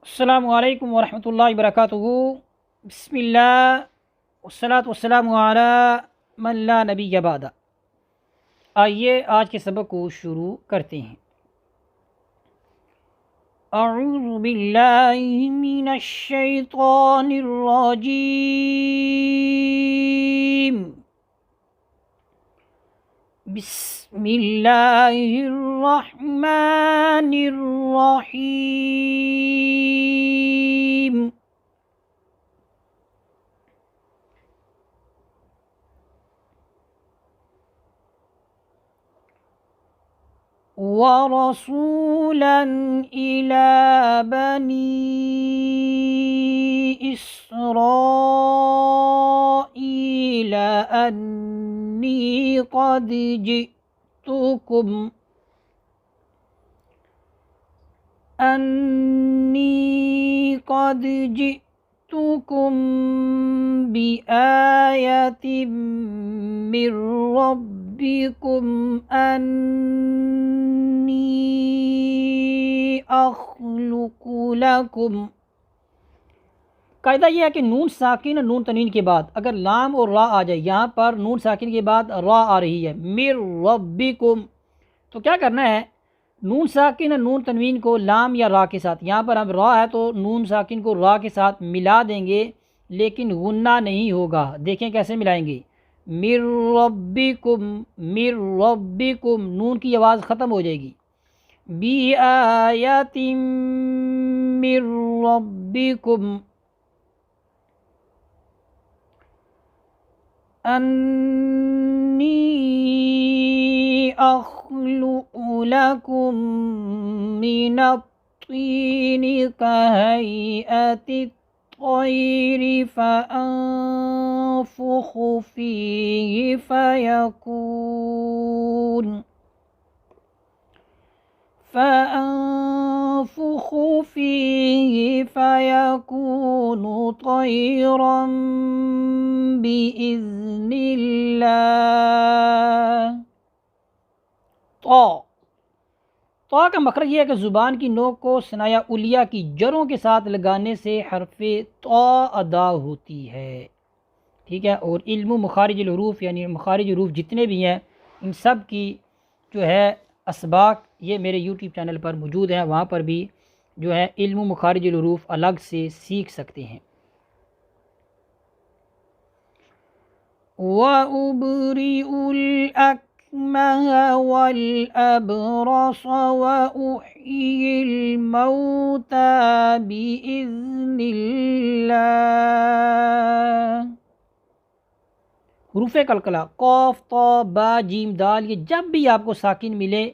अस्सलामु अलैकुम वरहमतुल्लाहि वबरकातुहू। बिस्मिल्लाह वस्सलातु वस्सलामु अला मन ला नबिय्य बअदा। आइए आज के सबक को शुरू करते हैं। अऊज़ु बिल्लाहि मिनश शैतानिर रजीम। बिस्मिल्लाहिर रहमानिर रहीम। वरसूलन इला बनी इसराईल अन्नी क़द जिअतुकुम बिआयतिम मिर रब्बिकुम अन्नी अख़्लुक़ु लकुम। कायदा यह है कि नून साकिन और नून तनवीन के बाद अगर लाम और रा आ जाए, यहाँ पर नून साकिन के बाद रा आ रही है मिर रब्बिकुम, तो क्या करना है, नून साकिन और नून तनवीन को लाम या रा के साथ, यहाँ पर अब रा है तो नून साकिन को रा के साथ मिला देंगे, लेकिन गुन्ना नहीं होगा। देखें कैसे मिलाएंगे। मिर रब्बिकुम नून की आवाज़ ख़त्म हो जाएगी। बी आयतिम मिर रब्बिकुम अन्नी अख़्लुक़ु लकुम मिनत्तीनि कहैअतित तैरि फ़अन्फ़ुख़ु फ़ीहि फ़यकून तैरन बिइज़्निल्लाह। तो का मखरज ये है कि ज़ुबान की नोक को सनाया उलिया की जरों के साथ लगाने से हरफ़े तो अदा होती है। ठीक है। और इल्मु मखारिजुल हुरूफ यानी मखारिज हुरूफ जितने भी हैं इन सब की जो है असबाक ये मेरे यूट्यूब चैनल पर मौजूद हैं, वहाँ पर भी जो है इल्मु मखारिजुल हुरूफ अलग से सीख सकते हैं। व उबरिउल अकमह वल अबरस व उह्यिल मौता बिइज़्निल्लाह। हुरूफ़ कलकला कौफ तो बा जीम दाल, ये जब भी आपको साकिन मिले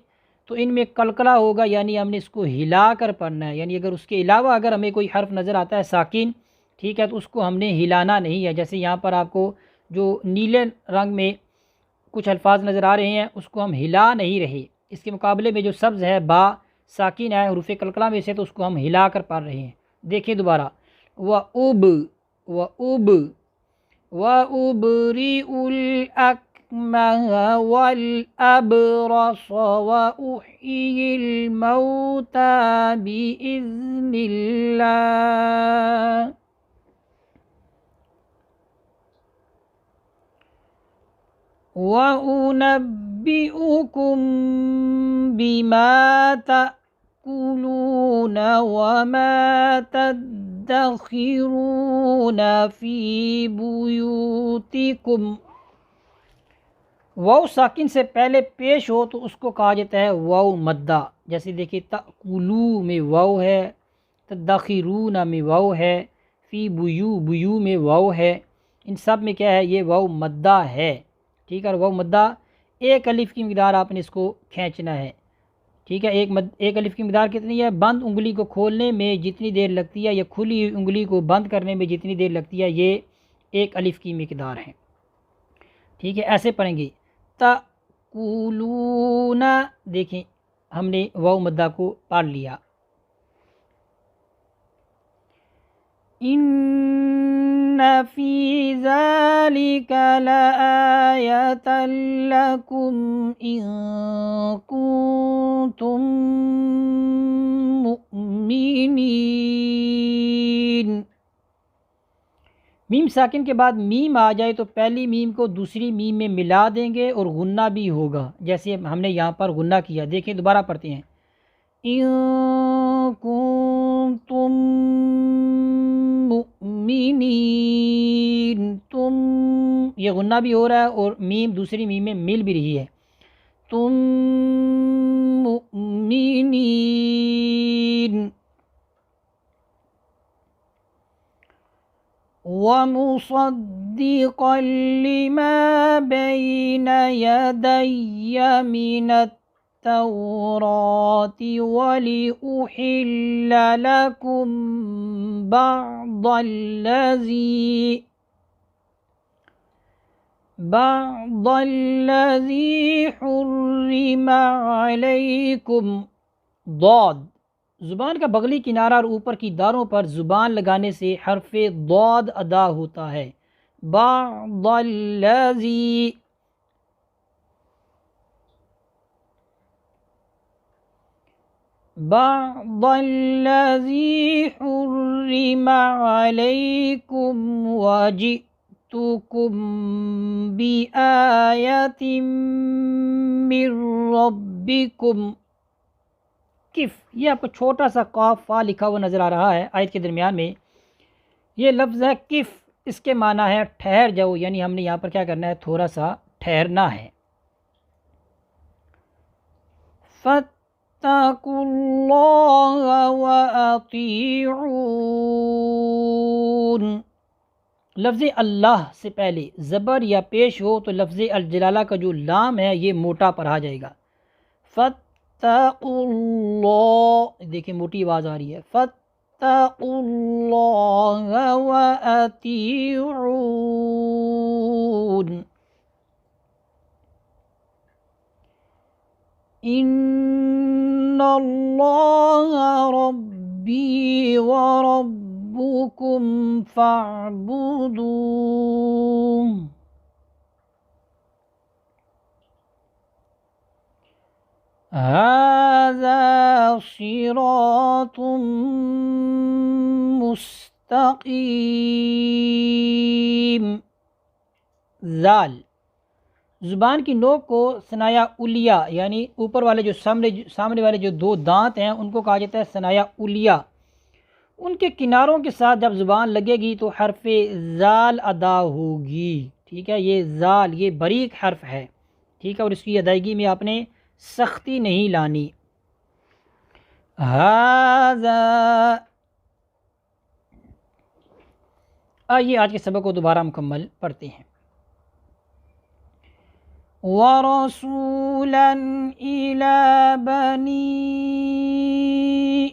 तो इनमें कलकला होगा, यानी हमने इसको हिला कर पढ़ना है। यानी अगर उसके अलावा अगर हमें कोई हर्फ नज़र आता है साकिन, ठीक है, तो उसको हमने हिलाना नहीं है। जैसे यहाँ पर आपको जो नीले रंग में कुछ अल्फाज नज़र आ रहे हैं उसको हम हिला नहीं रहे, इसके मुकाबले में जो सब्ज़ है बा साकिन है हुरूफ़ कलकला में से, तो उसको हम हिला कर पढ़ रहे हैं। देखिए दोबारा, व उब व उबरिउल अकमह वल अबरस व उह्यिल मौता बिइज़्निल्लाह। व उनब्बिउकुम बिमा तअकुलून व मा तद्दखिरून फ़ी बुयूतिकुम। वाव साकिन से पहले पेश हो तो उसको कहा जाता है वाव मद्दा। जैसे देखिए तअकुलू में वाव है, तद्दखिरून में वाव है, फ़ी बुयू में वाव है। इन सब में क्या है, ये वाव मद्दा है। ठीक है। वाव मद्दा एक अलिफ की मिक़दार आपने इसको खींचना है। ठीक है। एक अलिफ की मिक़दार कितनी है, बंद उंगली को खोलने में जितनी देर लगती है या खुली उंगली को बंद करने में जितनी देर लगती है, ये एक अलिफ की मिक़दार है। ठीक है। ऐसे पढ़ेंगे तक़ूलूना, देखें हमने वाव मद्दा को पढ़ लिया। इन्न फ़ी ज़ालिका लआयतन लकुम इन कुंतुम मुमिनीन। मीम साकिन के बाद मीम आ जाए तो पहली मीम को दूसरी मीम में मिला देंगे और गुन्ना भी होगा, जैसे हमने यहाँ पर गुन्ना किया। देखिए दोबारा पढ़ते हैं, इन कुंतुम मुमिनीन, तुम, ये गुन्ना भी हो रहा है और मीम दूसरी मीम में मिल भी रही है। तुम मुमिनीन वमुसद्दिक़न लिमा बैन यदय्य मिनत्तौराति वलिउहिल्ल लकुम बअदल्लज़ी हुर्रिम अलैकुम। दौद, ज़ुबान का बगली किनारा और ऊपर की दारों पर ज़ुबान लगाने से हर्फ़ दौद अदा होता है। बअदल्लज़ी, बअदल्लज़ी हुर्रिम अलैकुम वजि'तुकुम बिआयतिम मिर रब्बिकुम। किफ़, ये आपको छोटा सा काफ फा लिखा हुआ नज़र आ रहा है आयत के दरमियान में। ये लफ्ज़ है किफ़, इसके माना है ठहर जाओ, यानी हमने यहाँ पर क्या करना है, थोड़ा सा ठहरना है। फत्तकुल्लाह व अतीऊन। लफ्ज़ अल्लाह से पहले ज़बर या पेश हो तो लफ्ज़ अल-जलाला का जो लाम है ये मोटा पढ़ा जाएगा। फत्तकुल्लाह, देखिए मोटी आवाज़ आ रही है। फत्तकुल्लाह व अतीऊन। इन्नल्लाह रब्बी व रब्बुकुम फ़अबुदूह। हाज़ा सिरातुम मुस्तक़ीम। ज़ाल, ज़ुबान की नोक को सनाया उलिया, यानी ऊपर वाले जो सामने वाले जो दो दांत हैं उनको कहा जाता है सनाया उलिया। उनके किनारों के साथ जब ज़ुबान लगेगी तो हर्फ ज़ाल अदा होगी। ठीक है, ये ज़ाल ये बारीक हर्फ है। ठीक है, और इसकी अदायगी में आपने सख्ती नहीं लानी। हाज़ा, आइए आज के सबक को दोबारा मुकम्मल पढ़ते हैं। वरसूलन इला बनी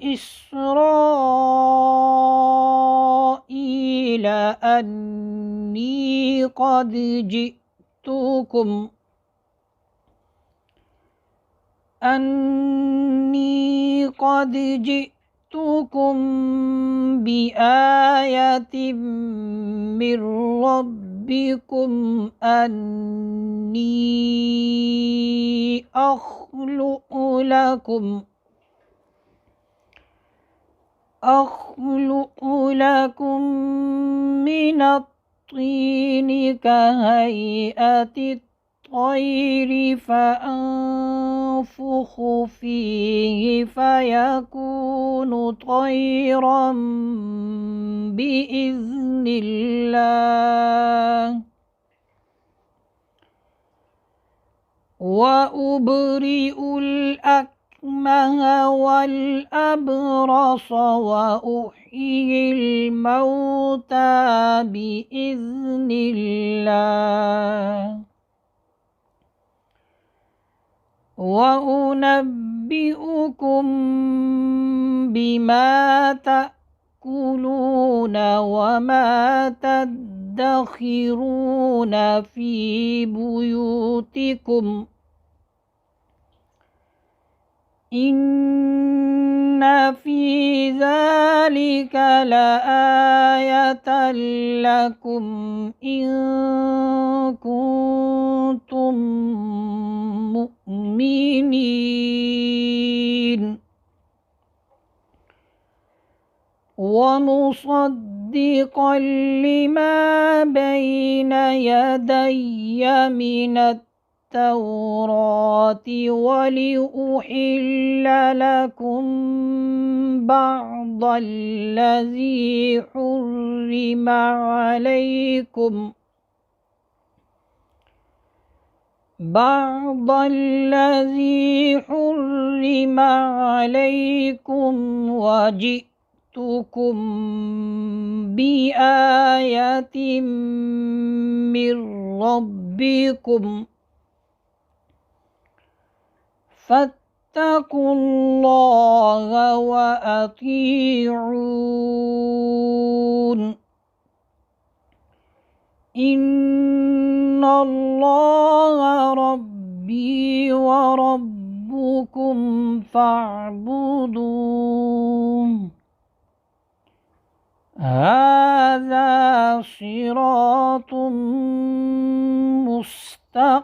इस्राईल अन्नी क़द जि'तुकुम बिआयतिम मिर रब्बिकुम अन्नी अख़्लुक़ु लकुम मिनत्तीनि कहैअति तैरि फ़अंफ़ुख़ु फ़ीहि फ़यकूनु तैरन बिइज़्निल्लाह व उबरिउल अकमह वल अबरस व उह्यिल मौता बिइज़्निल्लाह व उनब्बिउकुम बिमा तअकुलून व मा तद्दखिरून फ़ी बुयूतिकुम इन्न फ़ी ज़ालिका लआयतन लकुम इन कुंतुम मुमिनीन। वमुसद्दिक़न मुसद्दिक़न लिमा बैना यदैया मिनत्तौराति वलिउहिल्ल लकुम बअदल्लज़ी हुर्रिमा अलैकुम بعض الذي حرم عليكم وجئتكم بآية من ربكم فاتقوا الله وأطيعون إن الله ربي وربكم فاعبدوه هذا صراط मुस्तकीम।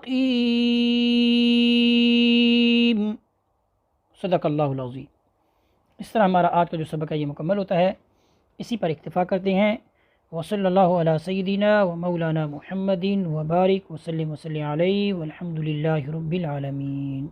सदक़ल्लाहुल अज़ीम। इस तरह हमारा आज का जो सबक है ये मुकम्मल होता है। इसी पर इक्तिफ़ा करते हैं। वसल्लल्लाहु अला सय्यिदिना व मौलाना मुहम्मदिन व बारिक वसल्लिम अलैहि वल्हम्दुलिल्लाहि रब्बिल आलमीन।